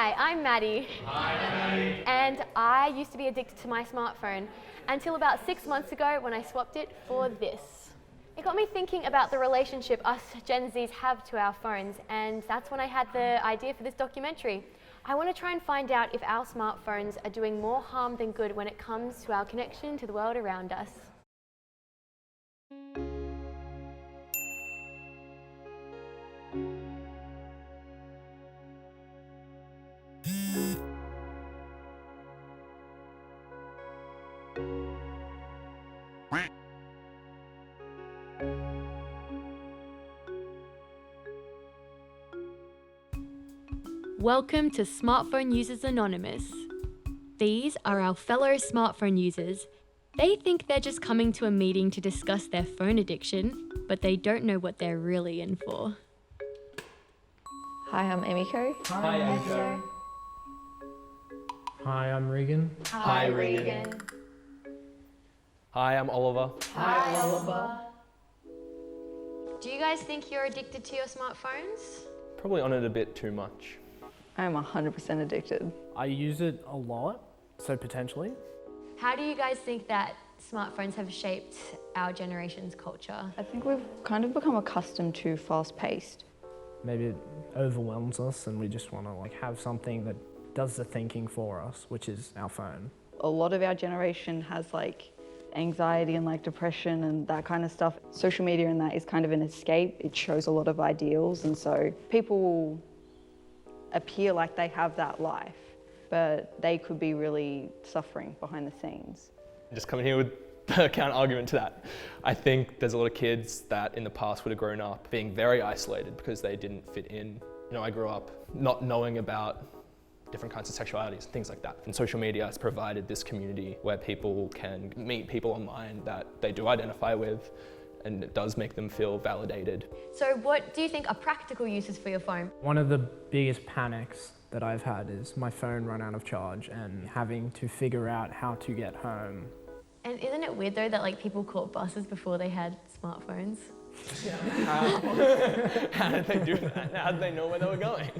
Hi, I'm Maddie. Hi, Madi. And I used to be addicted to my smartphone until about 6 months ago when I swapped it for this. It got me thinking about the relationship us Gen Zs have to our phones, and that's when I had the idea for this documentary. I want to try and find out if our smartphones are doing more harm than good when it comes to our connection to the world around us. Welcome to Smartphone Users Anonymous. These are our fellow smartphone users. They think they're just coming to a meeting to discuss their phone addiction, but they don't know what they're really in for. Hi, I'm Emiko. Hi, Emiko. Hi, I'm Regan. Hi, Regan. Hi, I'm Oliver. Hi, Oliver. Do you guys think you're addicted to your smartphones? Probably on it a bit too much. I'm 100% addicted. I use it a lot, so potentially. How do you guys think that smartphones have shaped our generation's culture? I think we've kind of become accustomed to fast-paced. Maybe it overwhelms us and we just want to have something that does the thinking for us, which is our phone. A lot of our generation has anxiety and depression and that kind of stuff. Social media and that is kind of an escape. It shows a lot of ideals, and so people will appear like they have that life, but they could be really suffering behind the scenes. Just coming here with a counter argument to that. I think there's a lot of kids that in the past would have grown up being very isolated because they didn't fit in. I grew up not knowing about different kinds of sexualities and things like that. And social media has provided this community where people can meet people online that they do identify with, and it does make them feel validated. So what do you think are practical uses for your phone? One of the biggest panics that I've had is my phone run out of charge and having to figure out how to get home. And isn't it weird though that people caught buses before they had smartphones? How did they do that? How did they know where they were going?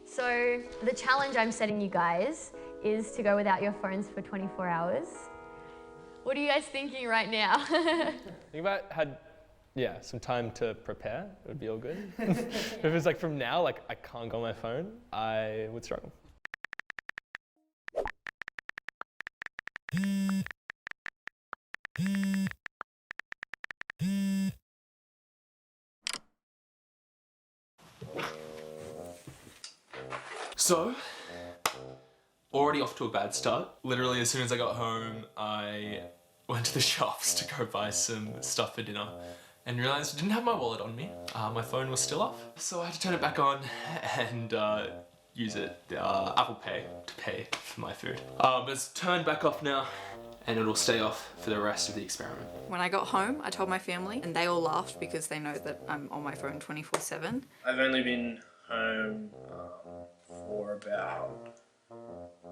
So the challenge I'm setting you guys is to go without your phones for 24 hours. What are you guys thinking right now? Think if I had, some time to prepare, it would be all good. If it was from now, I can't go on my phone, I would struggle. So, already off to a bad start. Literally, as soon as I got home, I went to the shops to go buy some stuff for dinner and realised I didn't have my wallet on me. My phone was still off, so I had to turn it back on and use Apple Pay to pay for my food. But it's turned back off now, and it'll stay off for the rest of the experiment. When I got home, I told my family and they all laughed because they know that I'm on my phone 24/7. I've only been home for about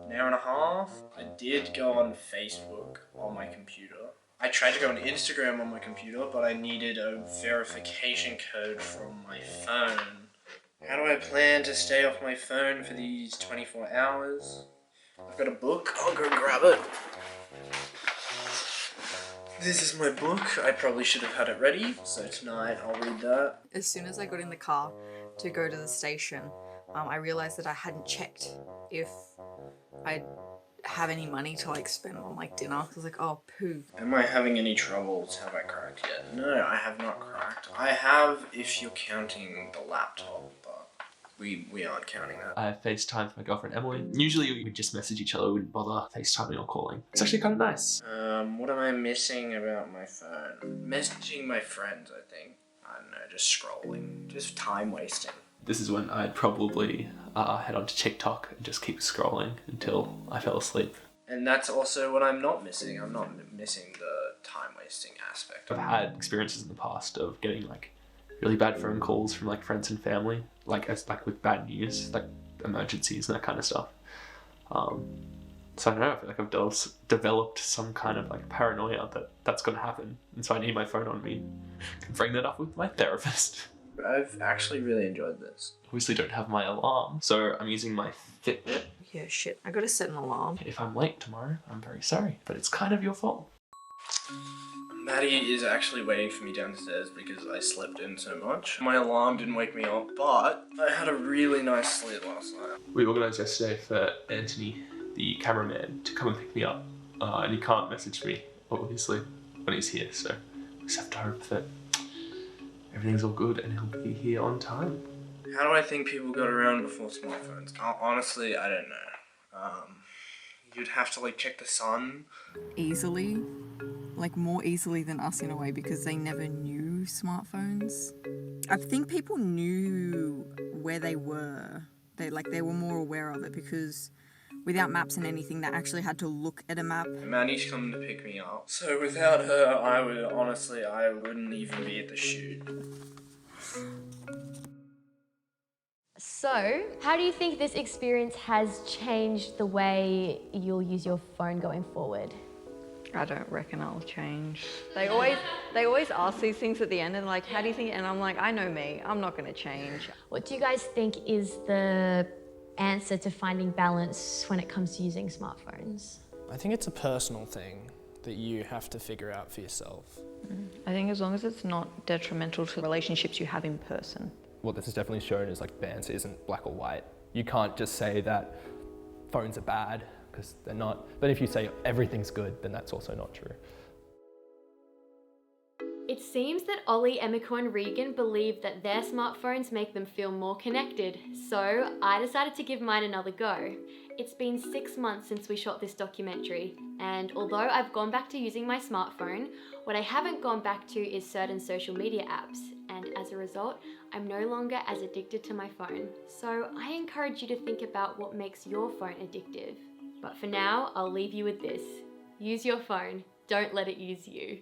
an hour and a half. I did go on Facebook on my computer. I tried to go on Instagram on my computer, but I needed a verification code from my phone. How do I plan to stay off my phone for these 24 hours? I've got a book. I'll go grab it. This is my book. I probably should have had it ready, so tonight I'll read that. As soon as I got in the car to go to the station, I realised that I hadn't checked if I'd have any money to spend on dinner. I was like, oh poo. Am I having any troubles? Have I cracked yet? No, I have not cracked. I have, if you're counting the laptop, but we aren't counting that. I FaceTimed my girlfriend Emily. Usually we'd just message each other, we wouldn't bother FaceTiming or calling. It's actually kind of nice. What am I missing about my phone? Messaging my friends, I think. I don't know, just scrolling. Just time wasting. This is when I'd probably head onto TikTok and just keep scrolling until I fell asleep. And that's also what I'm not missing. I'm not missing the time wasting aspect. I've had experiences in the past of getting really bad phone calls from friends and family, with bad news, emergencies and that kind of stuff. So I don't know, I feel like I've developed some kind of paranoia that that's going to happen, and so I need my phone on me. I can bring that up with my therapist. I've actually really enjoyed this. Obviously don't have my alarm, so I'm using my Fitbit. Yeah, shit. I gotta set an alarm. If I'm late tomorrow, I'm very sorry, but it's kind of your fault. Maddie is actually waiting for me downstairs because I slept in so much. My alarm didn't wake me up, but I had a really nice sleep last night. We organised yesterday for Anthony, the cameraman, to come and pick me up, and he can't message me, obviously, when he's here, so we just have to hope that everything's all good and he'll be here on time. How do I think people got around before smartphones? Honestly, I don't know. You'd have to like check the sun. Easily, like more easily than us in a way, because they never knew smartphones. I think people knew where they were. They were more aware of it, because without maps and anything, they actually had to look at a map. Maddie's coming to pick me up. So without her, I wouldn't even be at the shoot. So, how do you think this experience has changed the way you'll use your phone going forward? I don't reckon I'll change. They always ask these things at the end and like, how do you think? And I'm like, I know me, I'm not gonna change. What do you guys think is the answer to finding balance when it comes to using smartphones? I think it's a personal thing that you have to figure out for yourself. I think as long as it's not detrimental to relationships you have in person. What this has definitely shown is like bands isn't black or white. You can't just say that phones are bad, because they're not. But if you say everything's good, then that's also not true. It seems that Ollie, Emiko and Regan believe that their smartphones make them feel more connected, so I decided to give mine another go. It's been 6 months since we shot this documentary, and although I've gone back to using my smartphone, what I haven't gone back to is certain social media apps, and as a result, I'm no longer as addicted to my phone. So I encourage you to think about what makes your phone addictive. But for now, I'll leave you with this. Use your phone, don't let it use you.